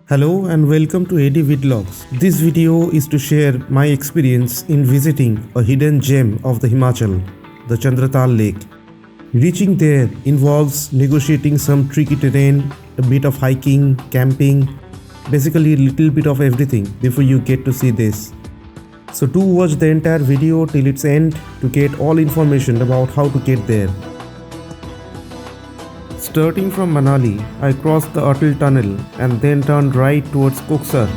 Hello and welcome to AD Vlogs. This video is to share my experience in visiting a hidden gem of the Himachal, the Chandratal lake. Reaching there involves negotiating some tricky terrain, a bit of hiking, camping, basically a little bit of everything before you get to see this. So do watch the entire video till its end to get all information about how to get there. Starting from Manali, I crossed the Atal tunnel and then turned right towards Koksar.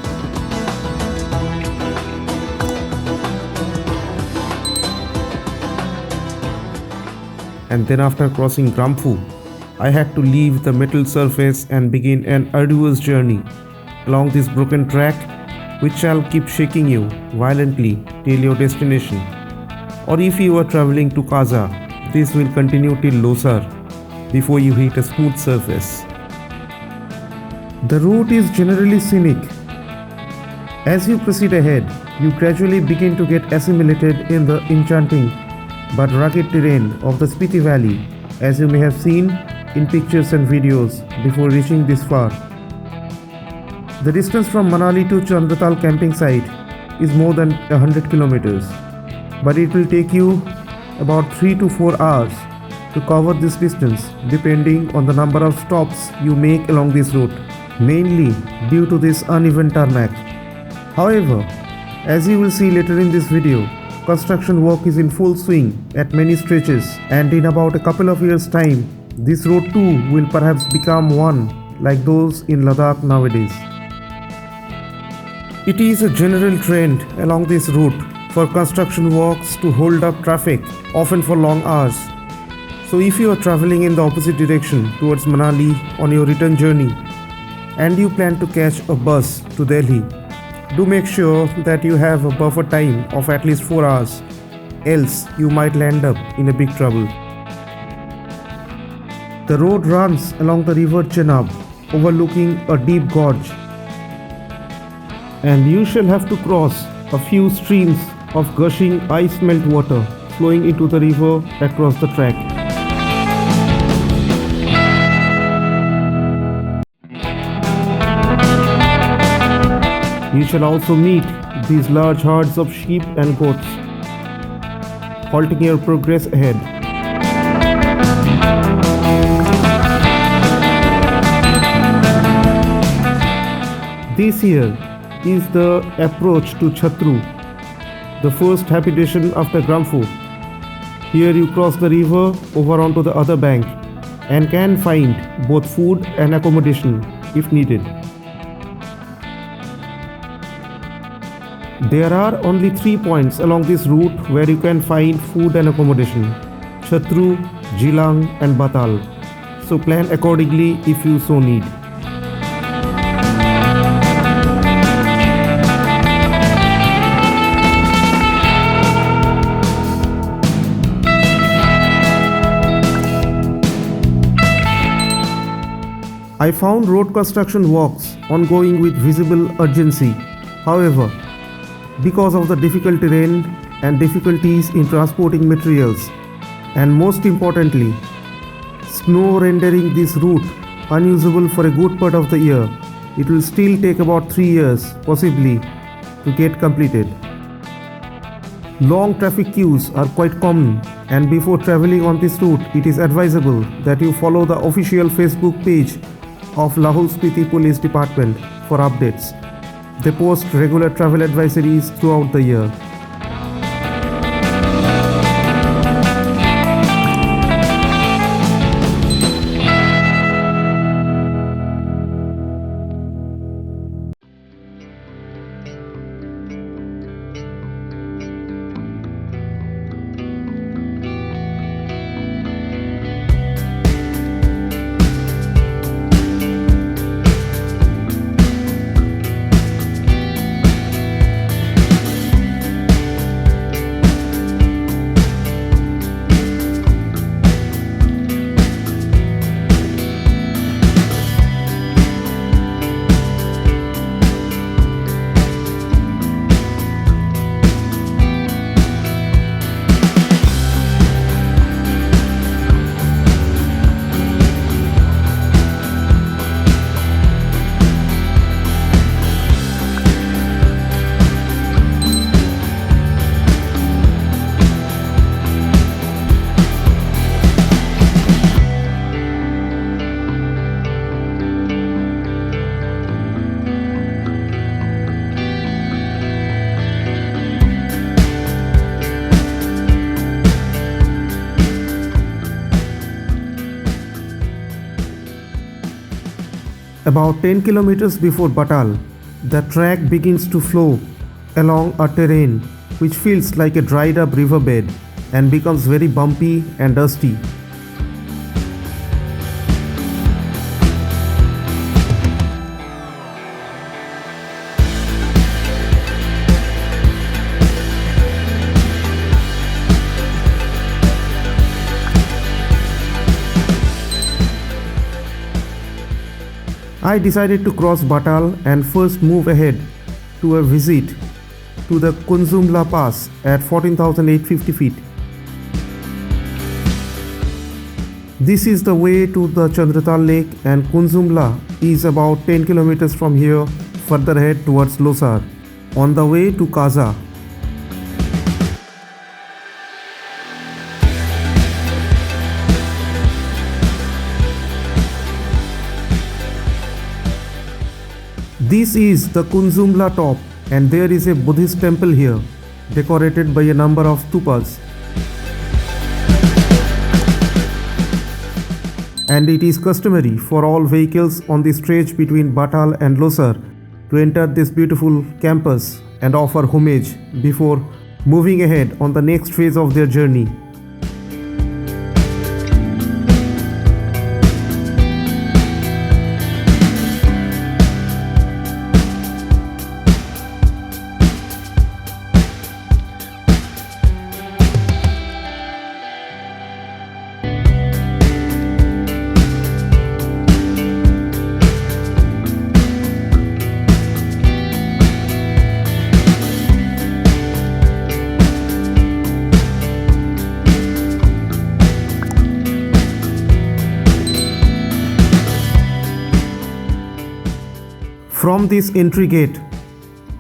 And then after crossing Grampu, I had to leave the metal surface and begin an arduous journey along this broken track which shall keep shaking you violently till your destination. Or if you are travelling to Kaza, this will continue till Losar before you hit a smooth surface. The route is generally scenic. As you proceed ahead, you gradually begin to get assimilated in the enchanting but rugged terrain of the Spiti Valley, as you may have seen in pictures and videos before reaching this far. The distance from Manali to Chandratal camping site is more than 100 kilometers, but it will take you about 3 to 4 hours to cover this distance depending on the number of stops you make along this route, mainly due to this uneven tarmac. However, as you will see later in this video, construction work is in full swing at many stretches, and in about a couple of years' time, this road too will perhaps become one like those in Ladakh nowadays. It is a general trend along this route for construction works to hold up traffic, often for long hours. So if you are traveling in the opposite direction towards Manali on your return journey and you plan to catch a bus to Delhi, do make sure that you have a buffer time of at least 4 hours, else you might land up in a big trouble. The road runs along the river Chenab, overlooking a deep gorge, and you shall have to cross a few streams of gushing ice melt water flowing into the river across the track. You shall also meet these large herds of sheep and goats, halting your progress ahead. This here is the approach to Chhatru, the first habitation after Grampu. Here you cross the river over onto the other bank and can find both food and accommodation if needed. There are only 3 points along this route where you can find food and accommodation: Chhatru, Jilang and Batal. So plan accordingly if you so need. I found road construction works ongoing with visible urgency. However, because of the difficult terrain and difficulties in transporting materials, and most importantly, snow rendering this route unusable for a good part of the year, it will still take about 3 years, possibly, to get completed. Long traffic queues are quite common, and before traveling on this route, it is advisable that you follow the official Facebook page of Lahul Spiti Police Department for updates. They post regular travel advisories throughout the year. About 10 kilometers before Batal, the track begins to flow along a terrain which feels like a dried up riverbed and becomes very bumpy and dusty. I decided to cross Batal and first move ahead to a visit to the Kumla Pass at 14,850 feet. This is the way to the Chandratal lake, and Kumla is about 10 kilometers from here further ahead towards Losar on the way to Kaza. This is the Kumla top, and there is a Buddhist temple here, decorated by a number of stupas. And it is customary for all vehicles on the stretch between Batal and Losar to enter this beautiful campus and offer homage before moving ahead on the next phase of their journey. From this entry gate,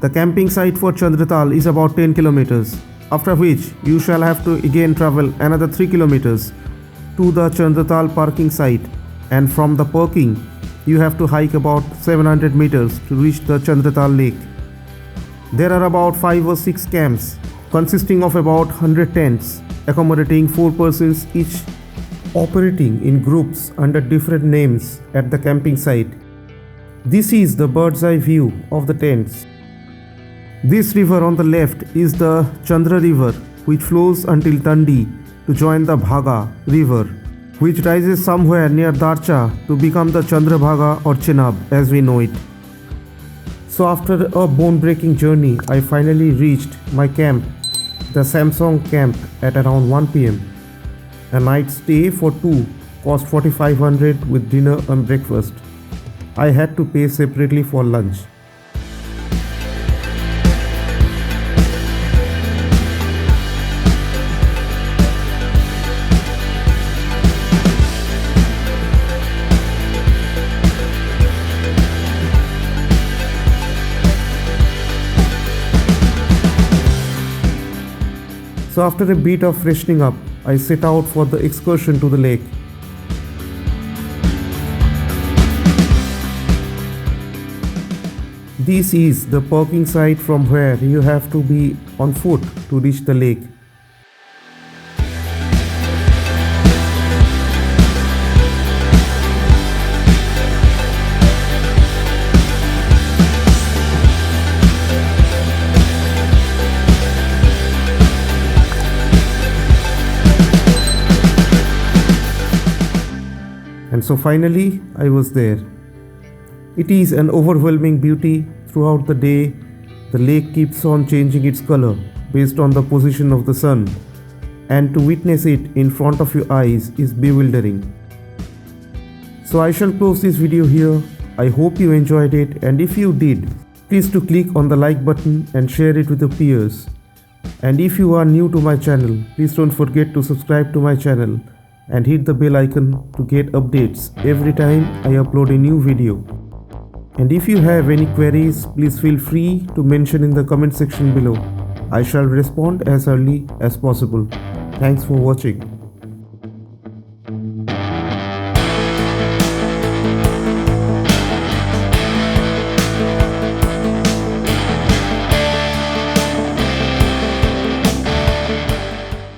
the camping site for Chandratal is about 10 kilometers, after which you shall have to again travel another 3 kilometers to the Chandratal parking site, and from the parking you have to hike about 700 meters to reach the Chandratal lake. There are about 5 or 6 camps consisting of about 100 tents accommodating 4 persons each, operating in groups under different names at the camping site. This is the bird's eye view of the tents. This river on the left is the Chandra river, which flows until Tandi to join the Bhaga river, which rises somewhere near Darcha to become the Chandrabhaga or Chenab as we know it. So after a bone-breaking journey, I finally reached my camp, the Samsung camp, at around 1 p.m. A night stay for 2 cost 4,500 with dinner and breakfast. I had to pay separately for lunch. So after a bit of freshening up, I set out for the excursion to the lake. This is the parking site from where you have to be on foot to reach the lake. And so finally, I was there. It is an overwhelming beauty. Throughout the day, the lake keeps on changing its color based on the position of the sun, and to witness it in front of your eyes is bewildering. So I shall close this video here. I hope you enjoyed it, and if you did, please to click on the like button and share it with your peers. And if you are new to my channel, please don't forget to subscribe to my channel and hit the bell icon to get updates every time I upload a new video. And if you have any queries, please feel free to mention in the comment section below. I shall respond as early as possible. Thanks for watching.